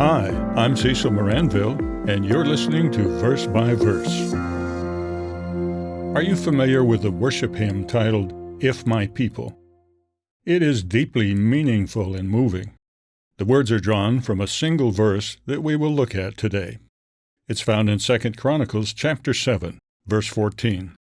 Hi, I'm Cecil Maranville, and you're listening to Verse by Verse. Are you familiar with the worship hymn titled, If My People? It is deeply meaningful and moving. The words are drawn from a single verse that we will look at today. It's found in 2 Chronicles chapter 7, verse 14.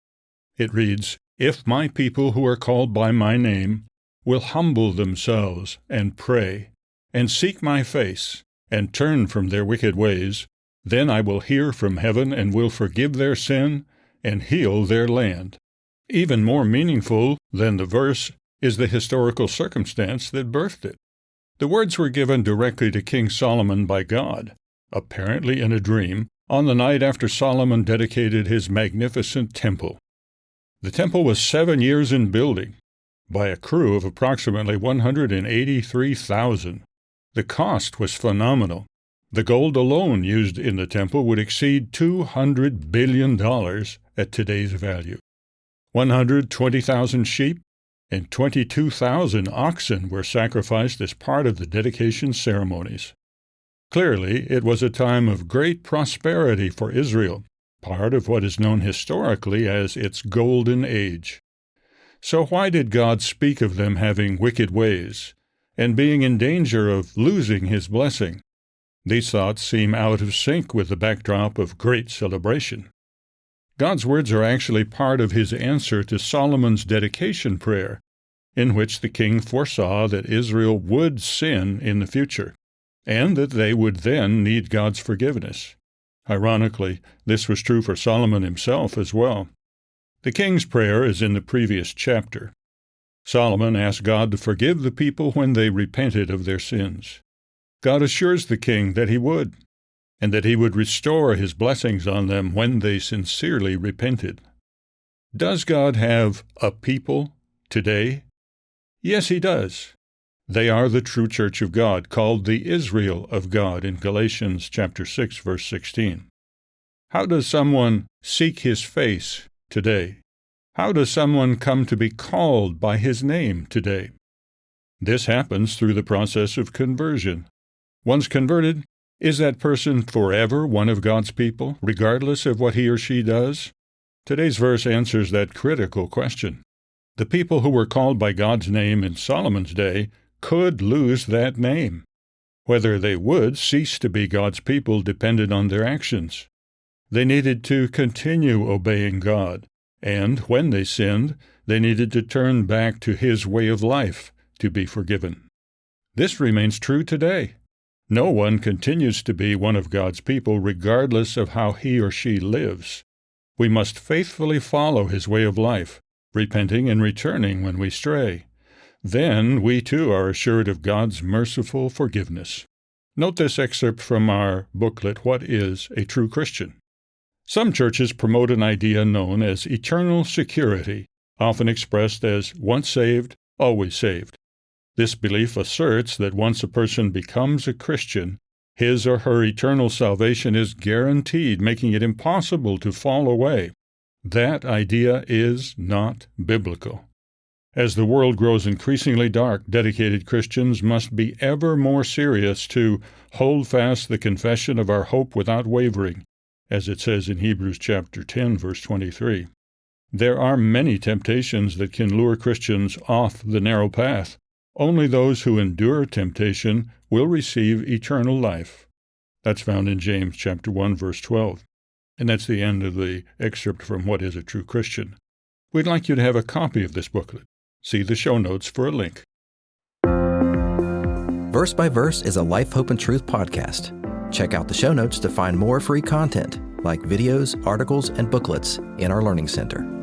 It reads, If my people who are called by my name will humble themselves and pray, and seek my face, and turn from their wicked ways, then I will hear from heaven and will forgive their sin and heal their land. Even more meaningful than the verse is the historical circumstance that birthed it. The words were given directly to King Solomon by God, apparently in a dream, on the night after Solomon dedicated his magnificent temple. The temple was 7 years in building, by a crew of approximately 183,000. The cost was phenomenal. The gold alone used in the temple would exceed $200 billion at today's value. 120,000 sheep and 22,000 oxen were sacrificed as part of the dedication ceremonies. Clearly, it was a time of great prosperity for Israel, part of what is known historically as its golden age. So why did God speak of them having wicked ways and being in danger of losing His blessing? These thoughts seem out of sync with the backdrop of great celebration. God's words are actually part of His answer to Solomon's dedication prayer, in which the king foresaw that Israel would sin in the future, and that they would then need God's forgiveness. Ironically, this was true for Solomon himself as well. The king's prayer is in the previous chapter. Solomon asked God to forgive the people when they repented of their sins. God assures the king that He would, and that He would restore His blessings on them when they sincerely repented. Does God have a people today? Yes, He does. They are the true church of God, called the Israel of God in Galatians chapter 6, verse 16. How does someone seek His face today? How does someone come to be called by His name today? This happens through the process of conversion. Once converted, is that person forever one of God's people, regardless of what he or she does? Today's verse answers that critical question. The people who were called by God's name in Solomon's day could lose that name. Whether they would cease to be God's people depended on their actions. They needed to continue obeying God, and when they sinned, they needed to turn back to His way of life to be forgiven. This remains true today. No one continues to be one of God's people regardless of how he or she lives. We must faithfully follow His way of life, repenting and returning when we stray. Then we too are assured of God's merciful forgiveness. Note this excerpt from our booklet, What is a True Christian? Some churches promote an idea known as eternal security, often expressed as once saved, always saved. This belief asserts that once a person becomes a Christian, his or her eternal salvation is guaranteed, making it impossible to fall away. That idea is not biblical. As the world grows increasingly dark, dedicated Christians must be ever more serious to hold fast the confession of our hope without wavering, as it says in Hebrews chapter 10, verse 23. There are many temptations that can lure Christians off the narrow path. Only those who endure temptation will receive eternal life. That's found in James chapter 1, verse 12. And that's the end of the excerpt from What is a True Christian? We'd like you to have a copy of this booklet. See the show notes for a link. Verse by Verse is a Life, Hope, and Truth podcast. Check out the show notes to find more free content, like videos, articles, and booklets in our Learning Center.